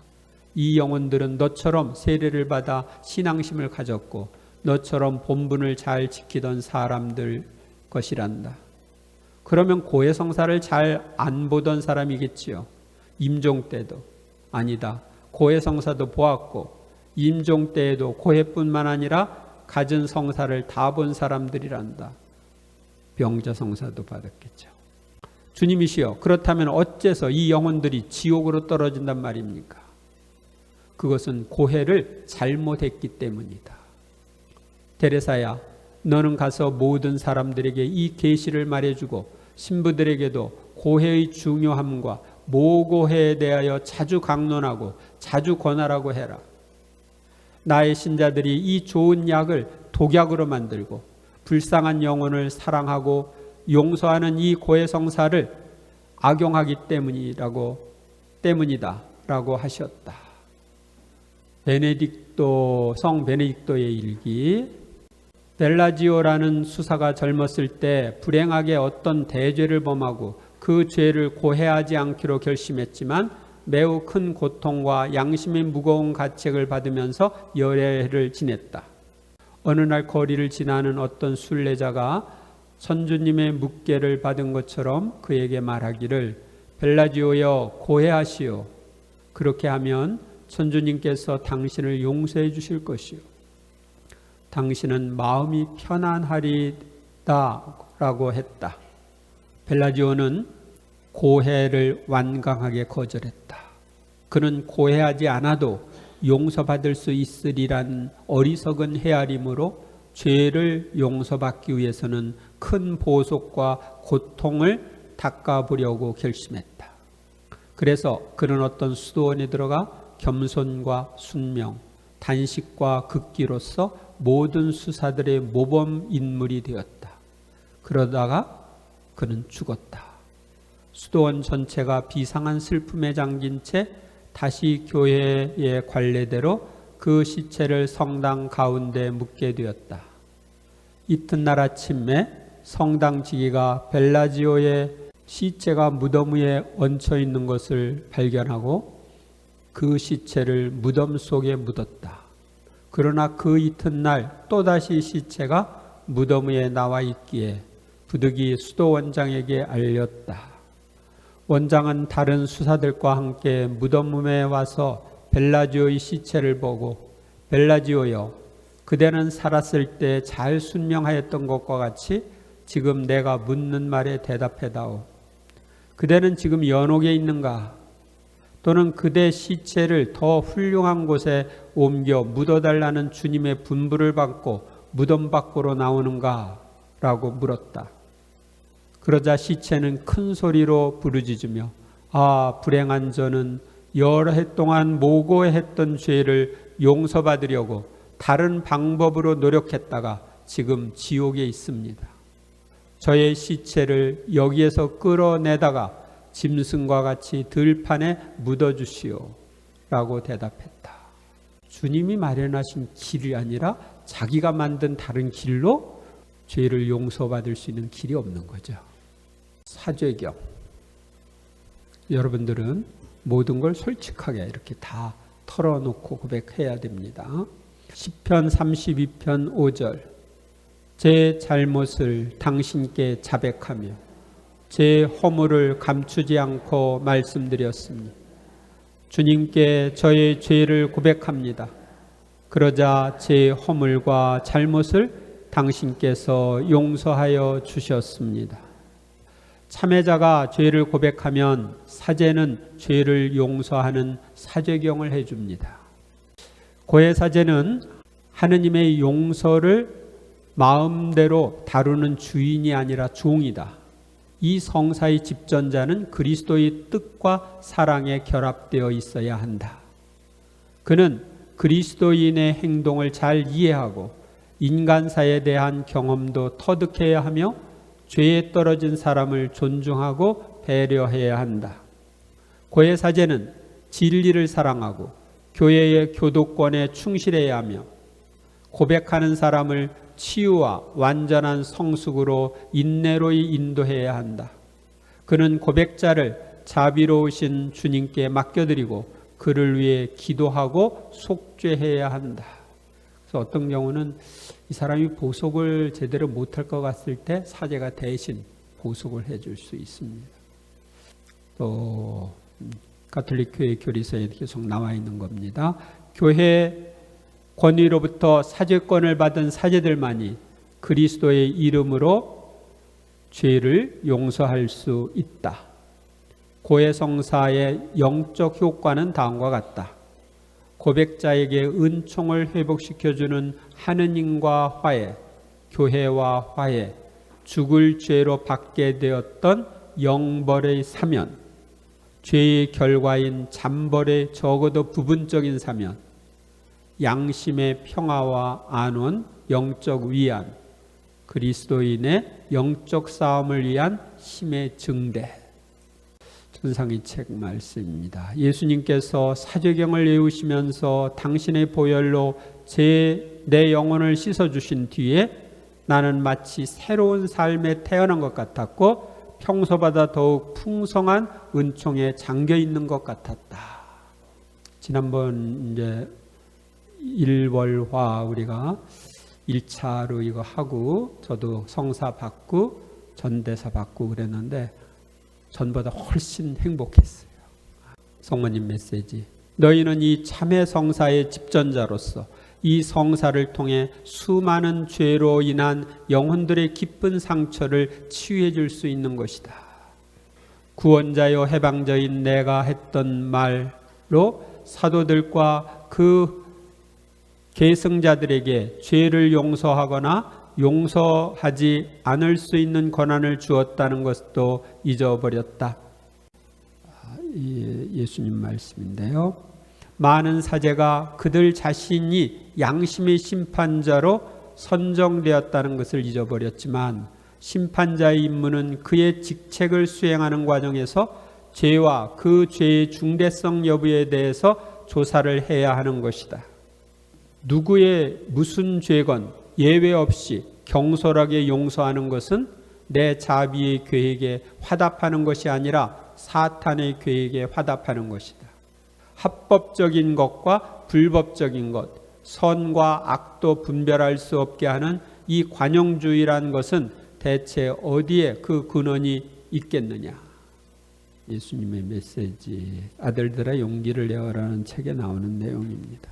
이 영혼들은 너처럼 세례를 받아 신앙심을 가졌고 너처럼 본분을 잘 지키던 사람들 것이란다. 그러면 고해성사를 잘 안 보던 사람이겠지요. 임종 때도. 아니다. 고해성사도 보았고 임종 때에도 고해뿐만 아니라 갖은 성사를 다 본 사람들이란다. 병자성사도 받았겠죠. 주님이시여, 그렇다면 어째서 이 영혼들이 지옥으로 떨어진단 말입니까? 그것은 고해를 잘못했기 때문이다. 데레사야, 너는 가서 모든 사람들에게 이 계시를 말해주고 신부들에게도 고해의 중요함과 모고해에 대하여 자주 강론하고 자주 권하라고 해라. 나의 신자들이 이 좋은 약을 독약으로 만들고 불쌍한 영혼을 사랑하고 용서하는 이 고해성사를 악용하기 때문이다 라고 하셨다. 성 베네딕토의 일기. 벨라지오라는 수사가 젊었을 때 불행하게 어떤 대죄를 범하고 그 죄를 고해하지 않기로 결심했지만 매우 큰 고통과 양심이 무거운 가책을 받으면서 열애를 지냈다. 어느 날 거리를 지나는 어떤 순례자가 천주님의 묵계를 받은 것처럼 그에게 말하기를 벨라지오여 고해하시오. 그렇게 하면 천주님께서 당신을 용서해 주실 것이요. 당신은 마음이 편안하리다 라고 했다. 벨라지오는 고해를 완강하게 거절했다. 그는 고해하지 않아도 용서받을 수 있으리란 어리석은 헤아림으로 죄를 용서받기 위해서는 큰 보속과 고통을 닦아보려고 결심했다. 그래서 그는 어떤 수도원에 들어가 겸손과 순명, 단식과 극기로서 모든 수사들의 모범 인물이 되었다. 그러다가 그는 죽었다. 수도원 전체가 비상한 슬픔에 잠긴 채 다시 교회의 관례대로 그 시체를 성당 가운데 묻게 되었다. 이튿날 아침에 성당 지기가 벨라지오의 시체가 무덤 위에 얹혀 있는 것을 발견하고 그 시체를 무덤 속에 묻었다. 그러나 그 이튿날 또다시 시체가 무덤 위에 나와 있기에 부득이 수도 원장에게 알렸다. 원장은 다른 수사들과 함께 무덤에 와서 벨라지오의 시체를 보고 벨라지오여, 그대는 살았을 때 잘 순명하였던 것과 같이 지금 내가 묻는 말에 대답해다오. 그대는 지금 연옥에 있는가? 또는 그대 시체를 더 훌륭한 곳에 옮겨 묻어달라는 주님의 분부를 받고 무덤 밖으로 나오는가? 라고 물었다. 그러자 시체는 큰 소리로 부르짖으며 아, 불행한 저는 여러 해 동안 모고했던 죄를 용서받으려고 다른 방법으로 노력했다가 지금 지옥에 있습니다. 저의 시체를 여기에서 끌어내다가 짐승과 같이 들판에 묻어주시오 라고 대답했다. 주님이 마련하신 길이 아니라 자기가 만든 다른 길로 죄를 용서받을 수 있는 길이 없는 거죠. 사죄경. 여러분들은 모든 걸 솔직하게 이렇게 다 털어놓고 고백해야 됩니다. 시편 32편 5절. 제 잘못을 당신께 자백하며 제 허물을 감추지 않고 말씀드렸으니 주님께 저의 죄를 고백합니다. 그러자 제 허물과 잘못을 당신께서 용서하여 주셨습니다. 참회자가 죄를 고백하면 사제는 죄를 용서하는 사죄경을 해줍니다. 고해사제는 하느님의 용서를 마음대로 다루는 주인이 아니라 종이다. 이 성사의 집전자는 그리스도의 뜻과 사랑에 결합되어 있어야 한다. 그는 그리스도인의 행동을 잘 이해하고 인간사에 대한 경험도 터득해야 하며 죄에 떨어진 사람을 존중하고 배려해야 한다. 고해사제는 진리를 사랑하고 교회의 교도권에 충실해야 하며 고백하는 사람을 치유와 완전한 성숙으로 인내로 인도해야 한다. 그는 고백자를 자비로우신 주님께 맡겨드리고 그를 위해 기도하고 속죄해야 한다. 그래서 어떤 경우는 이 사람이 보속을 제대로 못할 것 같을 때 사제가 대신 보속을 해줄 수 있습니다. 또 가톨릭 교회 교리서에 계속 나와 있는 겁니다. 교회 권위로부터 사제권을 받은 사제들만이 그리스도의 이름으로 죄를 용서할 수 있다. 고해성사의 영적 효과는 다음과 같다. 고백자에게 은총을 회복시켜주는 하느님과 화해, 교회와 화해, 죽을 죄로 받게 되었던 영벌의 사면, 죄의 결과인 잠벌의 적어도 부분적인 사면, 양심의 평화와 안원, 영적 위안, 그리스도인의 영적 싸움을 위한 힘의 증대. 천상의 책 말씀입니다. 예수님께서 사제경을 외우시면서 당신의 보혈로 내 영혼을 씻어주신 뒤에 나는 마치 새로운 삶에 태어난 것 같았고 평소보다 더욱 풍성한 은총에 잠겨 있는 것 같았다. 지난번 이제 일월화 우리가 1차로 이거 하고 저도 성사 받고 전대사 받고 그랬는데 전보다 훨씬 행복했어요. 성모님 메시지. 너희는 이 참회 성사의 집전자로서 이 성사를 통해 수많은 죄로 인한 영혼들의 기쁜 상처를 치유해 줄 수 있는 것이다. 구원자요 해방자인 내가 했던 말로 사도들과 그 계승자들에게 죄를 용서하거나 용서하지 않을 수 있는 권한을 주었다는 것도 잊어버렸다. 예수님 말씀인데요. 많은 사제가 그들 자신이 양심의 심판자로 선정되었다는 것을 잊어버렸지만 심판자의 임무는 그의 직책을 수행하는 과정에서 죄와 그 죄의 중대성 여부에 대해서 조사를 해야 하는 것이다. 누구의 무슨 죄건 예외 없이 경솔하게 용서하는 것은 내 자비의 계획에 화답하는 것이 아니라 사탄의 계획에 화답하는 것이다. 합법적인 것과 불법적인 것, 선과 악도 분별할 수 없게 하는 이 관용주의란 것은 대체 어디에 그 근원이 있겠느냐. 예수님의 메시지 아들들아 용기를 내어라는 책에 나오는 내용입니다.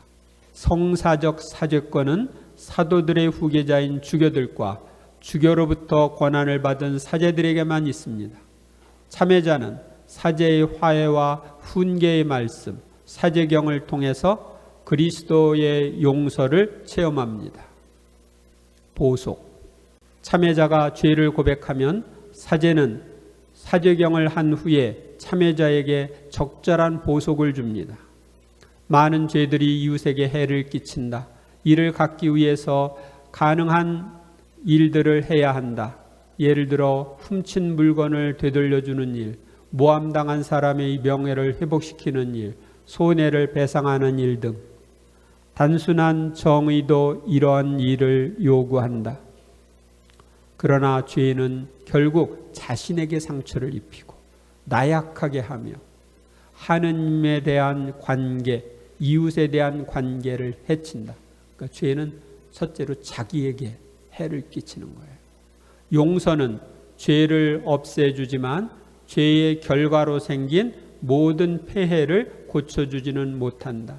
성사적 사제권은 사도들의 후계자인 주교들과 주교로부터 권한을 받은 사제들에게만 있습니다. 참회자는 사제의 화해와 훈계의 말씀, 사제경을 통해서 그리스도의 용서를 체험합니다. 보속. 참회자가 죄를 고백하면 사제는 사제경을 한 후에 참회자에게 적절한 보속을 줍니다. 많은 죄들이 이웃에게 해를 끼친다. 이를 갖기 위해서 가능한 일들을 해야 한다. 예를 들어 훔친 물건을 되돌려주는 일, 모함당한 사람의 명예를 회복시키는 일, 손해를 배상하는 일 등 단순한 정의도 이러한 일을 요구한다. 그러나 죄는 결국 자신에게 상처를 입히고 나약하게 하며 하느님에 대한 관계, 이웃에 대한 관계를 해친다. 그러니까 죄는 첫째로 자기에게 해를 끼치는 거예요. 용서는 죄를 없애주지만 죄의 결과로 생긴 모든 폐해를 고쳐주지는 못한다.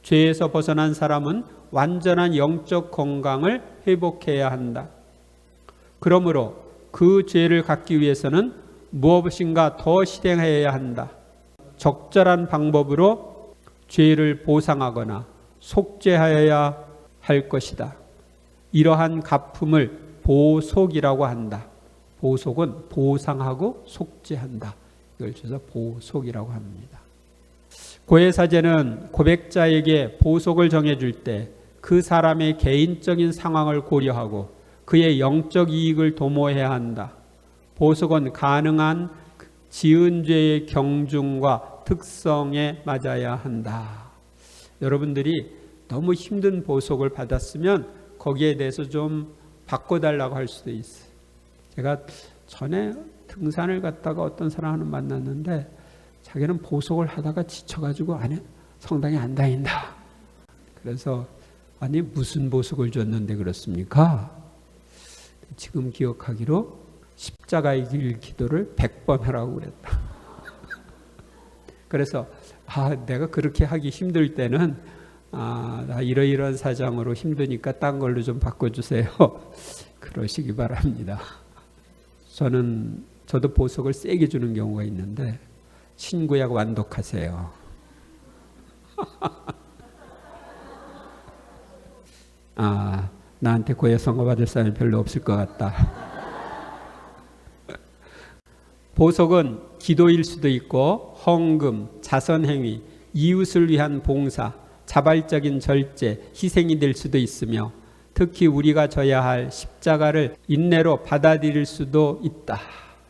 죄에서 벗어난 사람은 완전한 영적 건강을 회복해야 한다. 그러므로 그 죄를 갚기 위해서는 무엇인가 더 실행해야 한다. 적절한 방법으로 죄를 보상하거나 속죄하여야 할 것이다. 이러한 갚음을 보속이라고 한다. 보속은 보상하고 속죄한다. 이걸 줘서 보속이라고 합니다. 고해사제는 고백자에게 보속을 정해줄 때 그 사람의 개인적인 상황을 고려하고 그의 영적 이익을 도모해야 한다. 보속은 가능한 지은 죄의 경중과 특성에 맞아야 한다. 여러분들이 너무 힘든 보속을 받았으면 거기에 대해서 좀 바꿔달라고 할 수도 있어요. 제가 전에 등산을 갔다가 어떤 사람을 만났는데 자기는 보속을 하다가 지쳐가지고 성당에 안 다닌다. 그래서 아니 무슨 보속을 줬는데 그렇습니까? 지금 기억하기로 십자가의 길 기도를 100번 하라고 그랬다. 그래서 내가 그렇게 하기 힘들 때는 나 이러이러한 사정으로 힘드니까 딴 걸로 좀 바꿔주세요. 그러시기 바랍니다. 저도 보석을 세게 주는 경우가 있는데 신구약 완독하세요. 나한테 고해 선고 받을 사람이 별로 없을 것 같다. 보석은 기도일 수도 있고 헌금, 자선행위, 이웃을 위한 봉사, 자발적인 절제, 희생이 될 수도 있으며 특히 우리가 져야 할 십자가를 인내로 받아들일 수도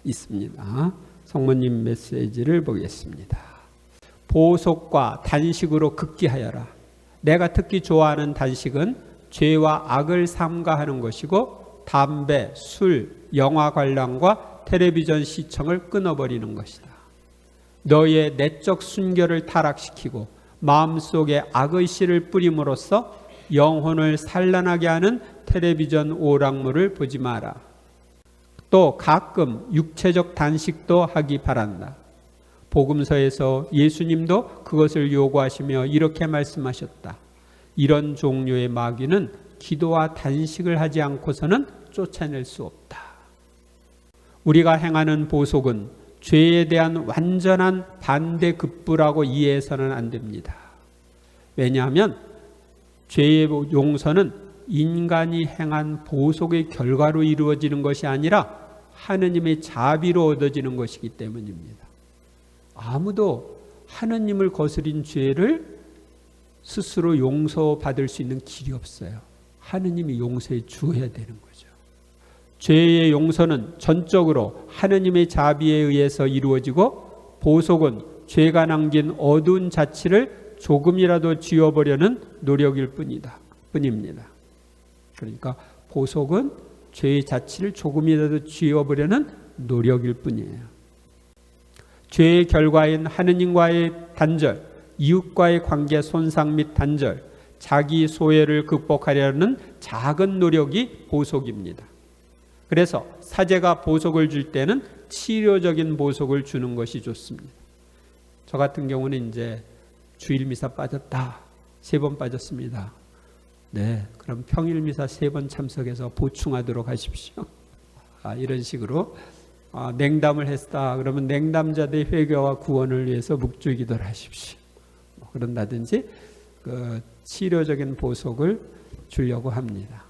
있습니다. 성모님 메시지를 보겠습니다. 보속과 단식으로 극기하여라. 내가 특히 좋아하는 단식은 죄와 악을 삼가하는 것이고 담배, 술, 영화 관람과 텔레비전 시청을 끊어버리는 것이다. 너의 내적 순결을 타락시키고 마음속에 악의 씨를 뿌림으로써 영혼을 산란하게 하는 텔레비전 오락물을 보지 마라. 또 가끔 육체적 단식도 하기 바란다. 복음서에서 예수님도 그것을 요구하시며 이렇게 말씀하셨다. 이런 종류의 마귀는 기도와 단식을 하지 않고서는 쫓아낼 수 없다. 우리가 행하는 보속은 죄에 대한 완전한 반대급부라고 이해해서는 안 됩니다. 왜냐하면 죄의 용서는 인간이 행한 보속의 결과로 이루어지는 것이 아니라 하느님의 자비로 얻어지는 것이기 때문입니다. 아무도 하느님을 거스린 죄를 스스로 용서받을 수 있는 길이 없어요. 하느님이 용서해 주어야 되는 거죠. 죄의 용서는 전적으로 하느님의 자비에 의해서 이루어지고 보속은 죄가 남긴 어두운 자취를 조금이라도 지워보려는 노력일 뿐입니다. 그러니까 보속은 죄의 자취를 조금이라도 지워보려는 노력일 뿐이에요. 죄의 결과인 하느님과의 단절, 이웃과의 관계 손상 및 단절, 자기 소외를 극복하려는 작은 노력이 보속입니다. 그래서 사제가 보속을 줄 때는 치료적인 보속을 주는 것이 좋습니다. 저 같은 경우는 이제 주일 미사 빠졌다. 3번 빠졌습니다. 네, 그럼 평일 미사 3번 참석해서 보충하도록 하십시오. 이런 식으로 냉담을 했다. 그러면 냉담자들의 회개와 구원을 위해서 묵주 기도를 하십시오. 그런다든지 치료적인 보속을 주려고 합니다.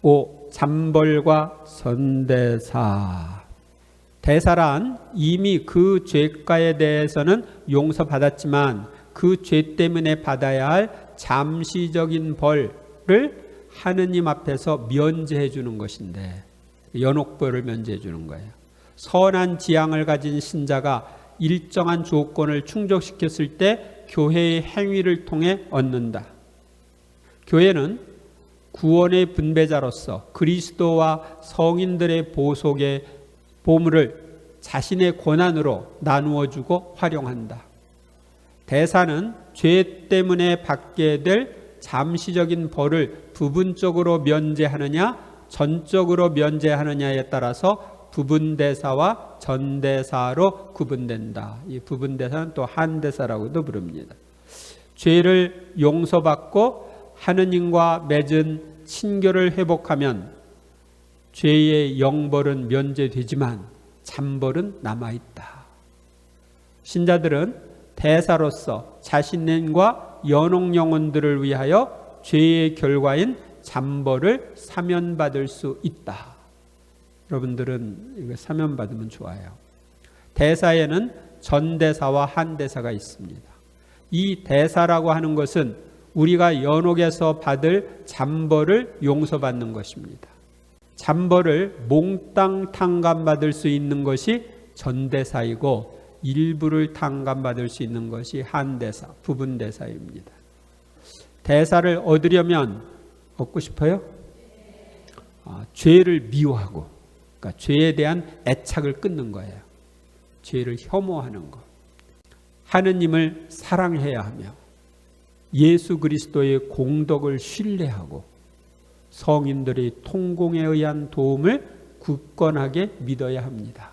5. 잠벌과 선대사. 대사란 이미 그 죄가에 대해서는 용서받았지만 그 죄 때문에 받아야 할 잠시적인 벌을 하느님 앞에서 면제해 주는 것인데 연옥벌을 면제해 주는 거예요. 선한 지향을 가진 신자가 일정한 조건을 충족시켰을 때 교회의 행위를 통해 얻는다. 교회는 구원의 분배자로서 그리스도와 성인들의 보속의 보물을 자신의 권한으로 나누어 주고 활용한다. 대사는 죄 때문에 받게 될 잠시적인 벌을 부분적으로 면제하느냐 전적으로 면제하느냐에 따라서 부분대사와 전대사로 구분된다. 이 부분대사는 또 한대사라고도 부릅니다. 죄를 용서받고 하느님과 맺은 친교를 회복하면 죄의 영벌은 면제되지만 잔벌은 남아있다. 신자들은 대사로서 자신과 연옥 영혼들을 위하여 죄의 결과인 잔벌을 사면받을 수 있다. 여러분들은 이거 사면받으면 좋아요. 대사에는 전대사와 한대사가 있습니다. 이 대사라고 하는 것은 우리가 연옥에서 받을 잔벌을 용서받는 것입니다. 잔벌을 몽땅 탕감받을 수 있는 것이 전대사이고 일부를 탕감받을 수 있는 것이 한대사, 부분대사입니다. 대사를 얻으려면 얻고 싶어요? 죄를 미워하고, 그러니까 죄에 대한 애착을 끊는 거예요. 죄를 혐오하는 것. 하느님을 사랑해야 하며 예수 그리스도의 공덕을 신뢰하고 성인들의 통공에 의한 도움을 굳건하게 믿어야 합니다.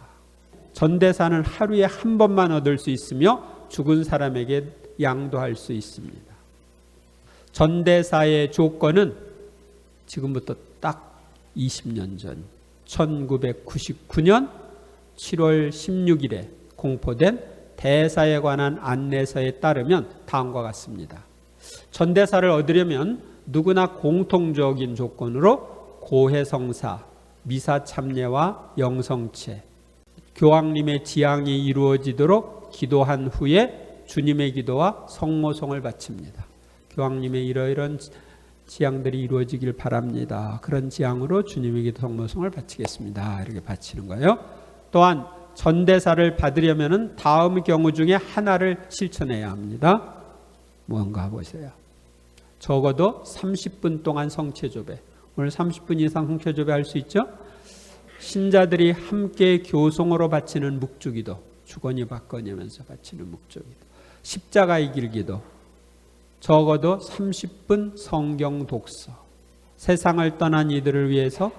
전대사는 하루에 한 번만 얻을 수 있으며 죽은 사람에게 양도할 수 있습니다. 전대사의 조건은 지금부터 딱 20년 전 1999년 7월 16일에 공포된 대사에 관한 안내서에 따르면 다음과 같습니다. 전대사를 얻으려면 누구나 공통적인 조건으로 고해성사, 미사참례와 영성체, 교황님의 지향이 이루어지도록 기도한 후에 주님의 기도와 성모송을 바칩니다. 교황님의 이러이러한 지향들이 이루어지길 바랍니다. 그런 지향으로 주님의 기도 성모송을 바치겠습니다. 이렇게 바치는 거예요. 또한 전대사를 받으려면 다음 경우 중에 하나를 실천해야 합니다. 뭔가 보세요. 적어도 30분 동안 성체조배. 오늘 30분 이상 성체조배 할 수 있죠? 신자들이 함께 교송으로 바치는 묵주기도, 주거니 받거니 하면서 바치는 묵주기도, 십자가의 길기도, 적어도 30분 성경 독서, 세상을 떠난 이들을 위해서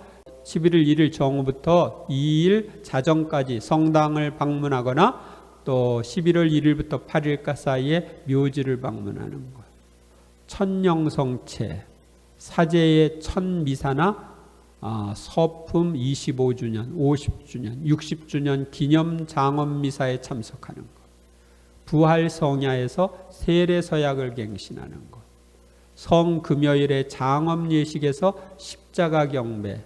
11월 1일 정오부터 2일 자정까지 성당을 방문하거나 또 11월 1일부터 8일까 사이에 묘지를 방문하는 것, 천영성체, 사제의 천미사나 서품 25주년, 50주년, 60주년 기념 장엄미사에 참석하는 것, 부활성야에서 세례서약을 갱신하는 것, 성금요일의 장엄예식에서 십자가 경배,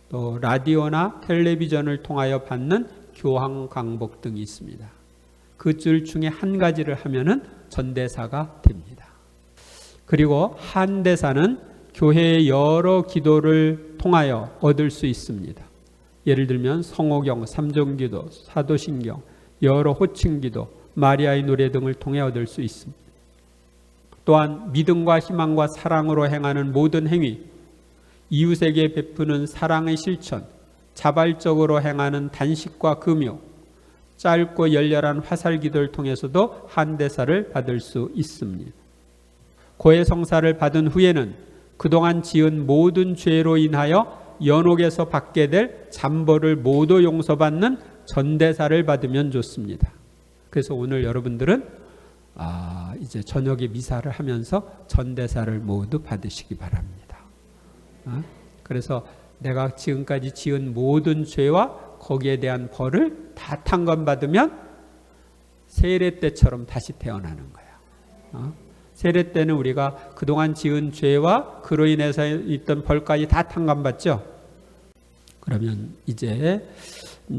또 라디오나 텔레비전을 통하여 받는 교황 강복 등이 있습니다. 그 줄 중에 한 가지를 하면은 전대사가 됩니다. 그리고 한대사는 교회의 여러 기도를 통하여 얻을 수 있습니다. 예를 들면 성호경, 삼종기도, 사도신경, 여러 호칭기도, 마리아의 노래 등을 통해 얻을 수 있습니다. 또한 믿음과 희망과 사랑으로 행하는 모든 행위, 이웃에게 베푸는 사랑의 실천, 자발적으로 행하는 단식과 금요, 짧고 열렬한 화살기도를 통해서도 한대사를 받을 수 있습니다. 고해성사를 받은 후에는 그동안 지은 모든 죄로 인하여 연옥에서 받게 될 잔벌을 모두 용서받는 전대사를 받으면 좋습니다. 그래서 오늘 여러분들은 이제 저녁에 미사를 하면서 전대사를 모두 받으시기 바랍니다. 그래서 내가 지금까지 지은 모든 죄와 거기에 대한 벌을 다 탕감받으면 세례 때처럼 다시 태어나는 거야. 세례 때는 우리가 그동안 지은 죄와 그로 인해서 있던 벌까지 다 탕감받죠. 그러면 이제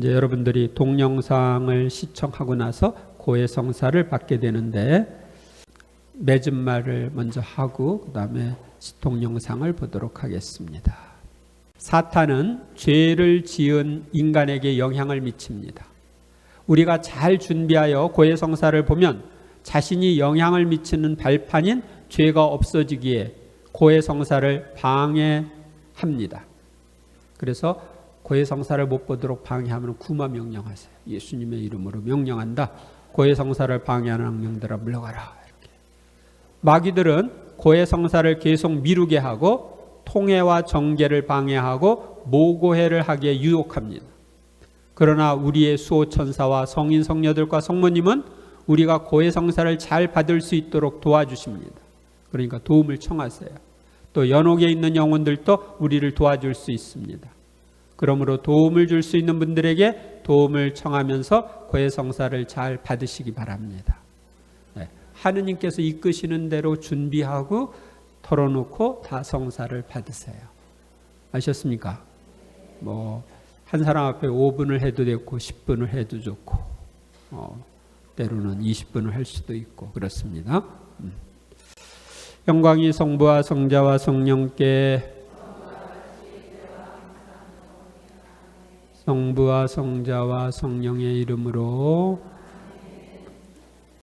여러분들이 동영상을 시청하고 나서 고해성사를 받게 되는데 맺은 말을 먼저 하고 그 다음에 동영상을 보도록 하겠습니다. 사탄은 죄를 지은 인간에게 영향을 미칩니다. 우리가 잘 준비하여 고해성사를 보면 자신이 영향을 미치는 발판인 죄가 없어지기에 고해성사를 방해합니다. 그래서 고해성사를 못 보도록 방해하면 구마 명령하세요. 예수님의 이름으로 명령한다. 고해성사를 방해하는 악령들아 물러가라. 이렇게. 마귀들은 고해성사를 계속 미루게 하고 통해와 정계를 방해하고 모고해를 하기에 유혹합니다. 그러나 우리의 수호천사와 성인 성녀들과 성모님은 우리가 고해성사를 잘 받을 수 있도록 도와주십니다. 그러니까 도움을 청하세요. 또 연옥에 있는 영혼들도 우리를 도와줄 수 있습니다. 그러므로 도움을 줄 수 있는 분들에게 도움을 청하면서 고해성사를 잘 받으시기 바랍니다. 네. 하느님께서 이끄시는 대로 준비하고 털어놓고 다 성사를 받으세요. 아셨습니까? 한 사람 앞에 5분을 해도 되고 10분을 해도 좋고 때로는 20분을 할 수도 있고 그렇습니다. 영광이 성부와 성자와 성령께 성부와 성자와 성령의 이름으로